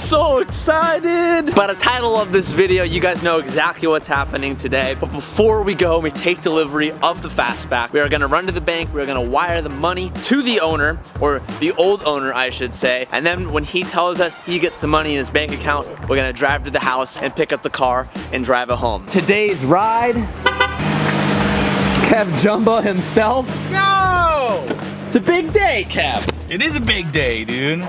so excited. By the title of this video, you guys know exactly what's happening today. But before we go, we take delivery of the Fastback. We are gonna run to the bank. We're gonna wire the money to the owner, or the old owner, I should say. And then when he tells us he gets the money in his bank account, we're gonna drive to the house and pick up the car and drive it home. Today's ride, Kev Jumbo himself. Go! It's a big day, Kev. It is a big day, dude.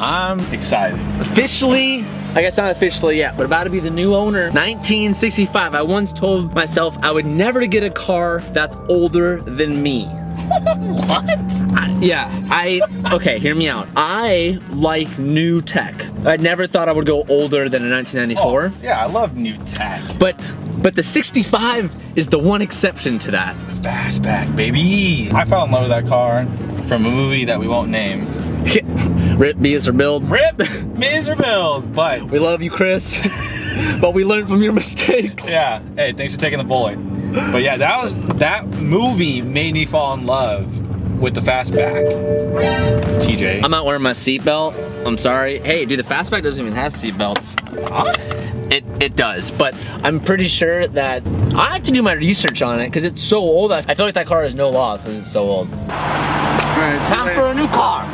I'm excited. Officially, I guess not officially yet, but about to be the new owner. 1965. I once told myself I would never get a car that's older than me. What? Okay, hear me out. I like new tech. I never thought I would go older than a 1994. Oh, yeah, I love new tech. But the 65 is the one exception to that. Fastback, baby. I fell in love with that car from a movie that we won't name. Rip, Bees or Build. Rip, Bees or Build, but. We love you, Chris. But we learned from your mistakes. Yeah, hey, thanks for taking the bullet. But yeah, that movie made me fall in love with the Fastback. TJ. I'm not wearing my seatbelt. I'm sorry. Hey, dude, the Fastback doesn't even have seatbelts. Huh? It does, but I'm pretty sure that I have to do my research on it because it's so old. I feel like that car has no loss because it's so old. All right, time for a new car.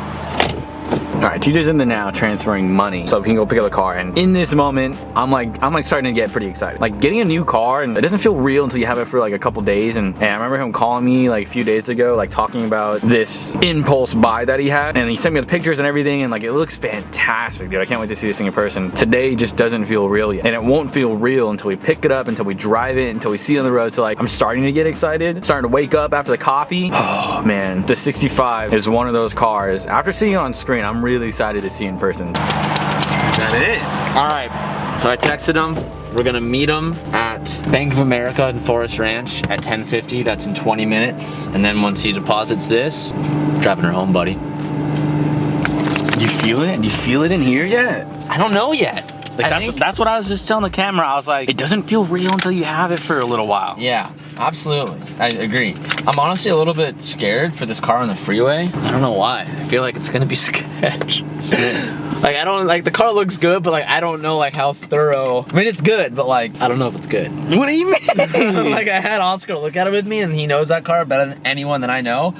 All right, TJ's in there now transferring money so we can go pick up the car, and in this moment I'm like starting to get pretty excited. Like getting a new car, and it doesn't feel real until you have it for like a couple days, and I remember him calling me like a few days ago, like talking about this impulse buy that he had, and he sent me the pictures and everything, and like it looks fantastic, dude. I can't wait to see this thing in person. Today just doesn't feel real yet, and it won't feel real until we pick it up, until we drive it, until we see it on the road. So like I'm starting to get excited, starting to wake up after the coffee. Oh man, the 65 is one of those cars. After seeing it on screen, I'm really excited to see in person. Is that it? All right, so I texted him. We're gonna meet him at Bank of America in Forest Ranch at 10:50. That's in 20 minutes. And then once he deposits this, driving her home, buddy. You feel it? Do you feel it in here yet? I don't know yet. Like that's what I was just telling the camera. I was like, it doesn't feel real until you have it for a little while. Yeah, absolutely. I agree. I'm honestly a little bit scared for this car on the freeway. I don't know why. I feel like it's gonna be sketch. Like I don't like the car looks good, but like I don't know like how thorough. I mean it's good, but like I don't know if it's good. What do you mean? Like I had Oscar look at it with me, and he knows that car better than anyone that I know.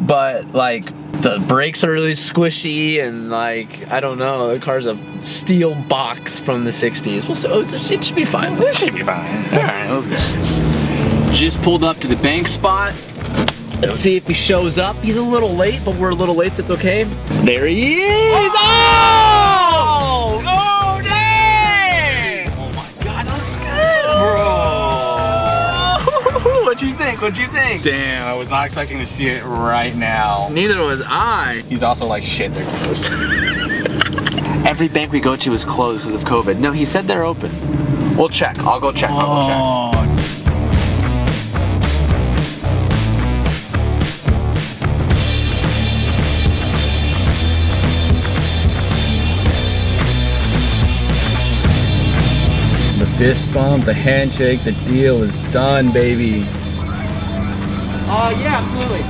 But like the brakes are really squishy, and like I don't know, the car's a steel box from the 60s. Well, so it should be fine. It should be fine. All right, let's go. Just pulled up to the bank spot. Let's see if he shows up. He's a little late, but we're a little late, so it's okay. There he is! Oh! Oh, dang! Oh my God, that looks good, bro! What'd you think? What'd you think? Damn, I was not expecting to see it right now. Neither was I. He's also like, shit, they're closed. Every bank we go to is closed because of COVID. No, he said they're open. We'll check. I'll go check. I'll go check. The fist bump, the handshake, the deal is done, baby. Yeah, absolutely.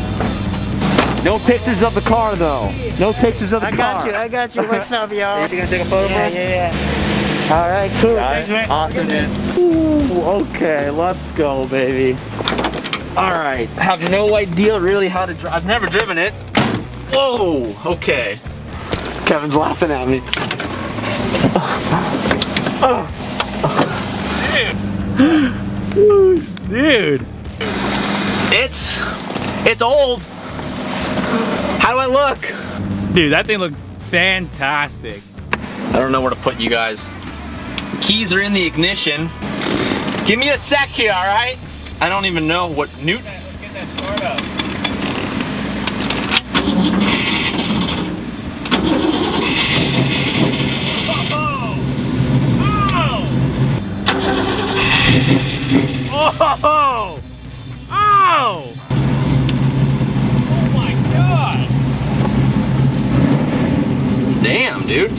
No pictures of the car, though. No pictures of the car. I got you. What's up, y'all? You gonna take a photo? Yeah. All right, cool. Thanks, man. Awesome, man. Ooh, okay, let's go, baby. All right, I have no idea really how to drive. I've never driven it. Whoa, okay. Kevin's laughing at me. Dude. It's old. How do I look? Dude, that thing looks fantastic. I don't know where to put you guys. The keys are in the ignition. Give me a sec here, all right? I don't even know what Newt. Let's get that start up. Oh! Oh! Oh my God! Damn, dude.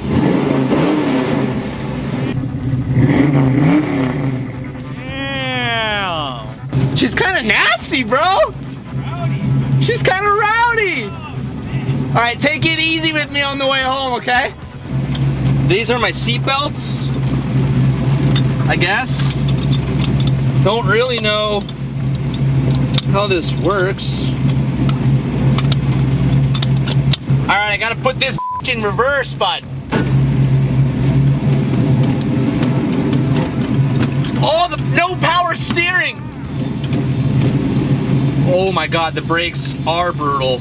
Damn! She's kind of nasty, bro. Rowdy. She's kind of rowdy. Oh, All right, take it easy with me on the way home, okay? These are my seat belts, I guess. Don't really know how this works. All right, I gotta put this in reverse, bud. Oh, the no power steering. Oh my God, the brakes are brutal.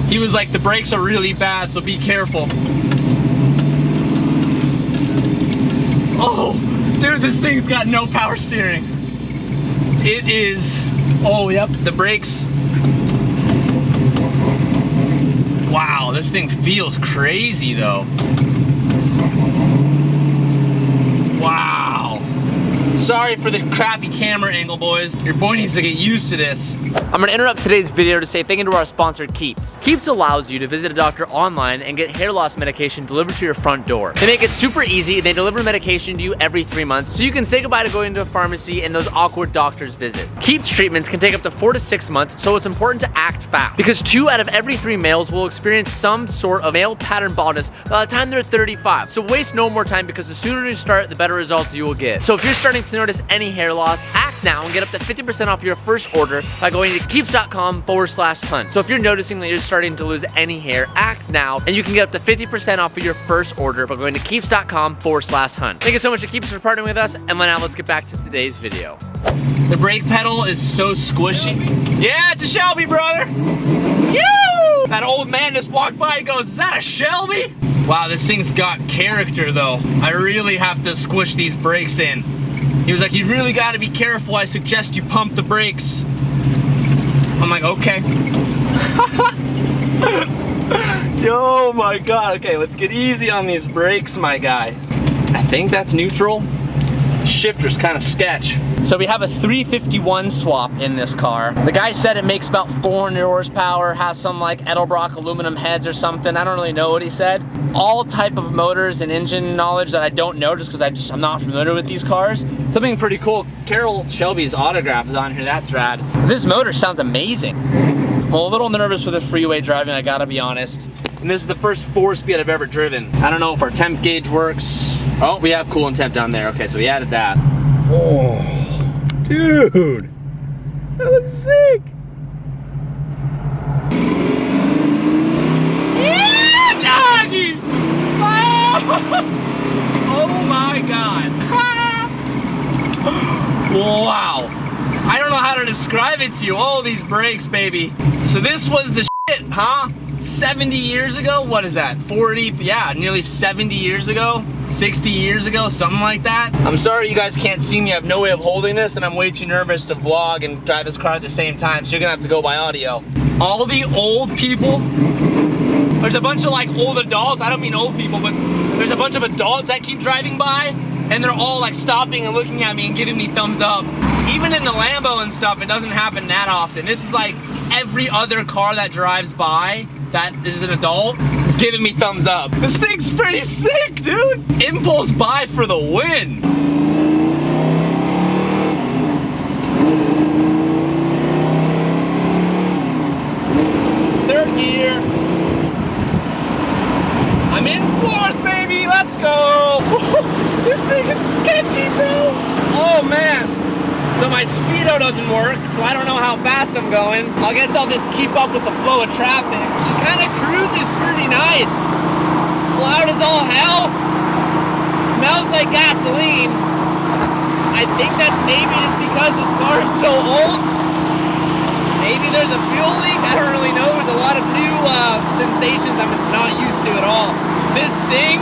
He was like, the brakes are really bad, so be careful. Oh, dude, this thing's got no power steering. It is, oh, yep, the brakes. Wow, this thing feels crazy though. Wow. Sorry for the crappy camera angle, boys. Your boy needs to get used to this. I'm gonna interrupt today's video to say thank you to our sponsor, Keeps. Keeps allows you to visit a doctor online and get hair loss medication delivered to your front door. They make it super easy and they deliver medication to you every 3 months, so you can say goodbye to going to a pharmacy and those awkward doctor's visits. Keeps treatments can take up to 4 to 6 months, so it's important to act fast, because 2 out of every 3 males will experience some sort of male pattern baldness by the time they're 35. So waste no more time, because the sooner you start, the better results you will get. So if you're starting to notice any hair loss, act now and get up to 50% off your first order by going to keeps.com/hunt. So if you're noticing that you're starting to lose any hair, act now and you can get up to 50% off of your first order by going to keeps.com/hunt. Thank you so much to Keeps for partnering with us, and now let's get back to today's video. The brake pedal is so squishy. Yeah, it's a Shelby, brother. Yoo! That old man just walked by and goes, is that a Shelby? Wow, this thing's got character though. I really have to squish these brakes in. He was like, you really gotta be careful. I suggest you pump the brakes. I'm like, okay. Yo, my God. Okay, let's get easy on these brakes, my guy. I think that's neutral. Shifter's kind of sketch. So we have a 351 swap in this car. The guy said it makes about 400 horsepower, has some like Edelbrock aluminum heads or something. I don't really know what he said. All type of motors and engine knowledge that I don't know just because I'm not familiar with these cars. Something pretty cool. Carroll Shelby's autograph is on here, that's rad. This motor sounds amazing. I'm a little nervous with the freeway driving, I gotta be honest. And this is the first 4-speed I've ever driven. I don't know if our temp gauge works. Oh, we have coolant temp down there. Okay, so we added that. Oh, dude, that looks sick. Yeah, doggy! Oh my God. Wow. I don't know how to describe it to you. Oh, these brakes, baby. So this was the shit, huh? 70 years ago? What is that? 40? Yeah, nearly 70 years ago? 60 years ago? Something like that? I'm sorry you guys can't see me. I have no way of holding this and I'm way too nervous to vlog and drive this car at the same time, so you're gonna have to go by audio. All the old people, there's a bunch of like old adults, I don't mean old people, but there's a bunch of adults that keep driving by and they're all like stopping and looking at me and giving me thumbs up. Even in the Lambo and stuff, it doesn't happen that often. This is like every other car that drives by that is an adult is giving me thumbs up. This thing's pretty sick, dude. Impulse buy for the win. Third gear. I'm in fourth, baby. Let's go. This thing is sketchy, bro. Oh man. So my speedo doesn't work, so I don't know how fast I'm going. I guess I'll just keep up with the flow of traffic. She kind of cruises pretty nice. It's loud as all hell. Smells like gasoline. I think that's maybe just because this car is so old. Maybe there's a fuel leak. I don't really know. There's a lot of new sensations I'm just not used to at all. This thing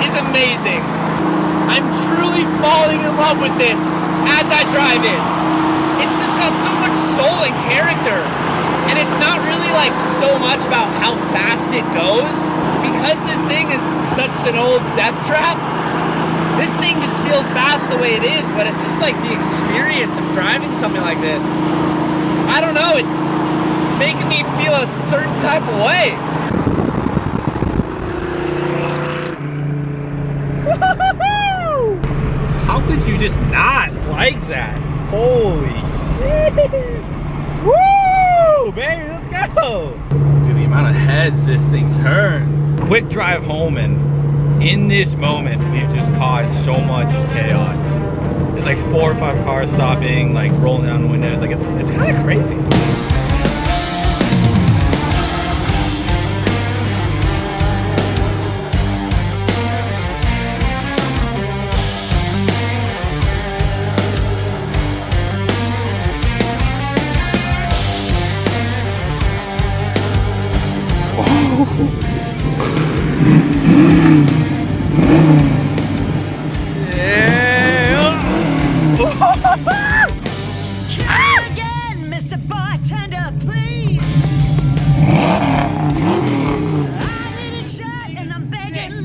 is amazing. I'm truly falling in love with this as I drive it. It's just got so much soul and character. And it's not really like so much about how fast it goes. Because this thing is such an old death trap, this thing just feels fast the way it is, but it's just like the experience of driving something like this. I don't know, it's making me feel a certain type of way. How could you just not like that? Holy shit! Woo! Baby, let's go! Dude, the amount of heads this thing turns. Quick drive home and In this moment, we've just caused so much chaos. There's like 4 or 5 cars stopping, like rolling down the windows. Like it's kind of crazy.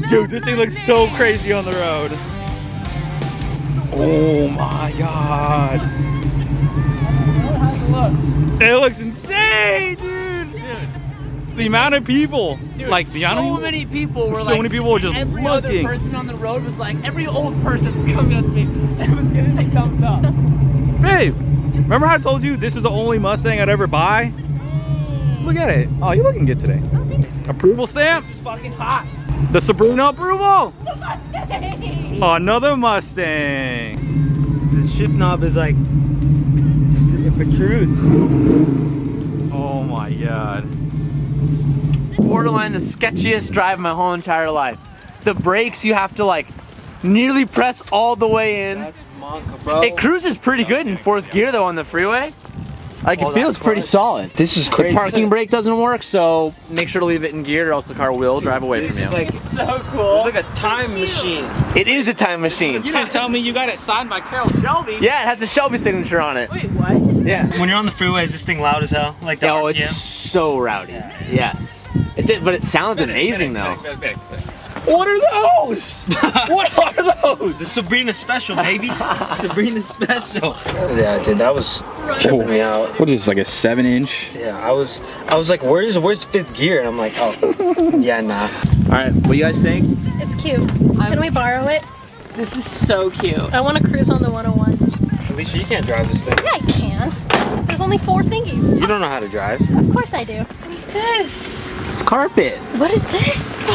Dude, this thing looks so crazy on the road. Oh my god. It looks insane, dude. The amount of people, Dude, like the so many people were so like, many people were just every looking. other person on the road was like, every old person was coming up to me and was getting me thumbs up. Hey, remember how I told you this is the only Mustang I'd ever buy? Look at it. Oh, you're looking good today. Approval stamp. It's fucking hot. The Sabrina approval. Oh, another Mustang. The shift knob is like, it protrudes. Oh my god. Borderline the sketchiest drive of my whole entire life. The brakes you have to like nearly press all the way in. That's monk, bro. It cruises pretty good in 4th gear though on the freeway. Like it feels pretty solid. This is The crazy. parking brake doesn't work, so make sure to leave it in gear or else the car will drive away This from is you. like, So cool. it's like a time machine. It is a time machine. You didn't tell me you got it signed by Carol Shelby. Yeah, it has a Shelby signature on it. Wait, what? Yeah. When you're on the freeway, is this thing loud as hell? Like the Oh, it's RPM? so rowdy. Yes. It did, but it sounds amazing though. What are those? What are those? The Sabrina Special, baby. Sabrina Special. Yeah, dude, that was tripping me out. What is this, like a 7-inch? Yeah, I was like, where's 5th gear? And I'm like, oh, yeah, nah. All right, what do you guys think? It's cute. Can we borrow it? This is so cute. I want to cruise on the 101. Alicia, you can't drive this thing. Yeah, I can. There's only 4 thingies. You don't know how to drive. Of course I do. What is this? It's carpet. What is this?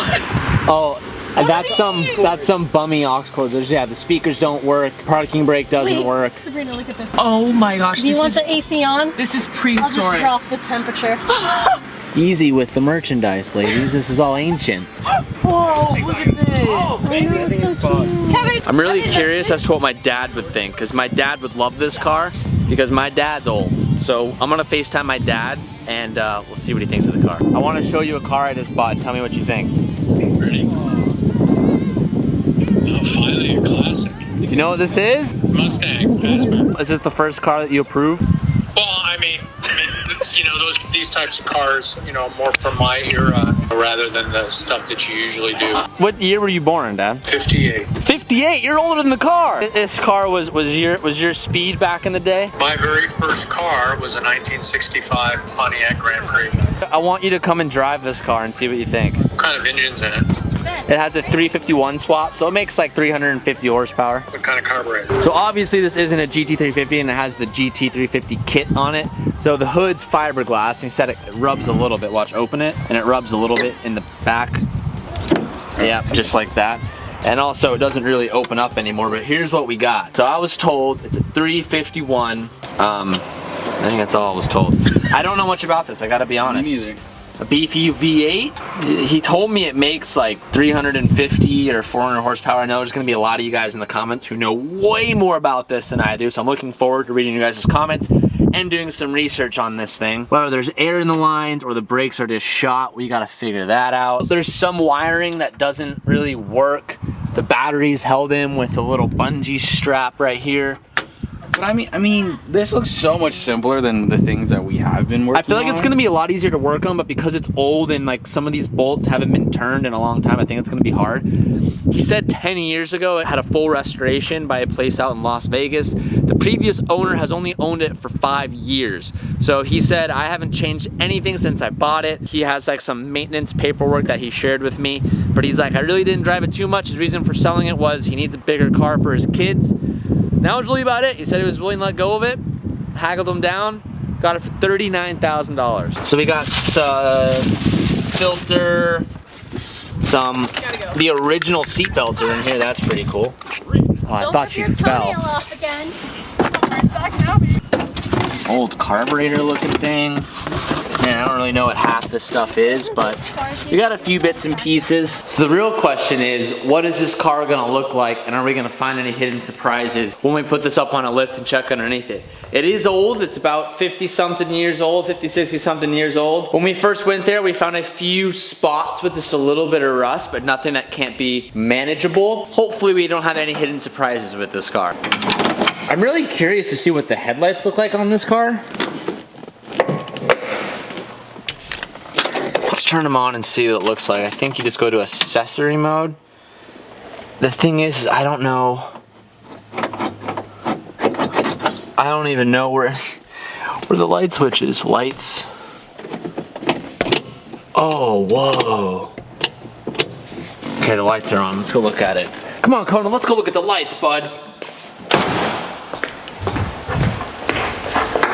Oh, that's some bummy aux cord. Yeah, the speakers don't work. Parking brake doesn't Wait, work. Sabrina, look at this. Oh my gosh. Do you this want is, the AC on? This is I'll just prehistoric. drop the temperature. Easy with the merchandise, ladies. This is all ancient. Whoa, look at this. I know, it's so cute. Kevin! I'm really curious as to what my dad would think, because my dad would love this car, because my dad's old. So I'm gonna FaceTime my dad, and we'll see what he thinks of the car. I want to show you a car I just bought. Tell me what you think. Ready? Oh, finally a classic. Do you know what this is? Mustang Fastback. Is this the first car that you approve? Well, I mean, you know, these types of cars, you know, more from my era rather than the stuff that you usually do. What year were you born, Dad? 58. 58. You're older than the car. This car was your speed back in the day. My very first car was a 1965 Pontiac Grand Prix. I want you to come and drive this car and see what you think. What kind of engine's in it? It has a 351 swap, so it makes like 350 horsepower. What kind of carburetor? So obviously this isn't a GT350 and it has the GT350 kit on it. So the hood's fiberglass, and he said it rubs a little bit. Watch, open it, and it rubs a little bit in the back. Yeah, just like that. And also it doesn't really open up anymore, but here's what we got. So I was told it's a 351. I think that's all I was told. I don't know much about this, I gotta be honest. Me neither. A beefy V8. He told me it makes like 350 or 400 horsepower. I know there's gonna be a lot of you guys in the comments who know way more about this than I do, so I'm looking forward to reading you guys' comments and doing some research on this thing. Whether there's air in the lines or the brakes are just shot, we gotta figure that out. There's some wiring that doesn't really work. The battery's held in with a little bungee strap right here. But I mean, this looks so much simpler than the things that we have been working on. I feel like it's gonna be a lot easier to work on, but because it's old and like some of these bolts haven't been turned in a long time, I think it's gonna be hard. He said 10 years ago it had a full restoration by a place out in Las Vegas. The previous owner has only owned it for 5 years. So he said, I haven't changed anything since I bought it. He has like some maintenance paperwork that he shared with me, but he's like, I really didn't drive it too much. His reason for selling it was he needs a bigger car for his kids. That was really about it. He said he was willing to let go of it, haggled him down, got it for $39,000. So we got filter, The original seat belts are in here. That's pretty cool. Oh, I thought she fell. Old carburetor looking thing. Man, I don't really know what half this stuff is, but we got a few bits and pieces. So the real question is, what is this car gonna look like, and are we gonna find any hidden surprises when we put this up on a lift and check underneath it? It is old, it's about 50 something years old, 50, 60 something years old. When we first went there, we found a few spots with just a little bit of rust, but nothing that can't be manageable. Hopefully we don't have any hidden surprises with this car. I'm really curious to see what the headlights look like on this car. Let's turn them on and see what it looks like. I think you just go to accessory mode. The thing is, I don't know. I don't even know where the light switch is. Lights. Oh, whoa. Okay, the lights are on. Let's go look at it. Come on, Conan, let's go look at the lights, bud.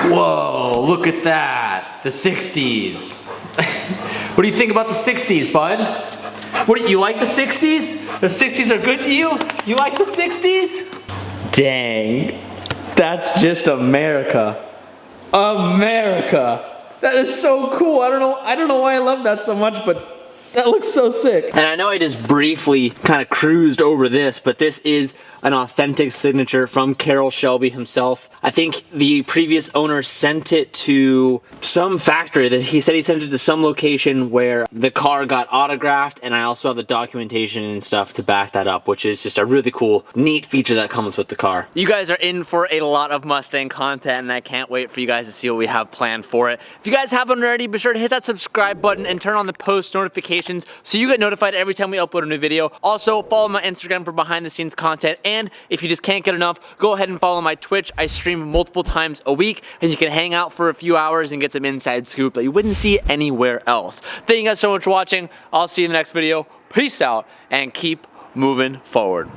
Whoa, look at that. The 60s. What do you think about the 60s, bud? You like the 60s? The 60s are good to you? You like the 60s? Dang. That's just America. America. That is so cool. I don't know why I love that so much, but that looks so sick. And I know I just briefly kind of cruised over this, but this is an authentic signature from Carroll Shelby himself. I think the previous owner sent it to some factory. That he said he sent it to some location where the car got autographed, and I also have the documentation and stuff to back that up, which is just a really cool, neat feature that comes with the car. You guys are in for a lot of Mustang content, and I can't wait for you guys to see what we have planned for it. If you guys haven't already, be sure to hit that subscribe button and turn on the post notifications so you get notified every time we upload a new video. Also, follow my Instagram for behind the scenes content, and if you just can't get enough, go ahead and follow my Twitch. I stream multiple times a week, and you can hang out for a few hours and get some inside scoop that you wouldn't see anywhere else. Thank you guys so much for watching. I'll see you in the next video. Peace out, and keep moving forward.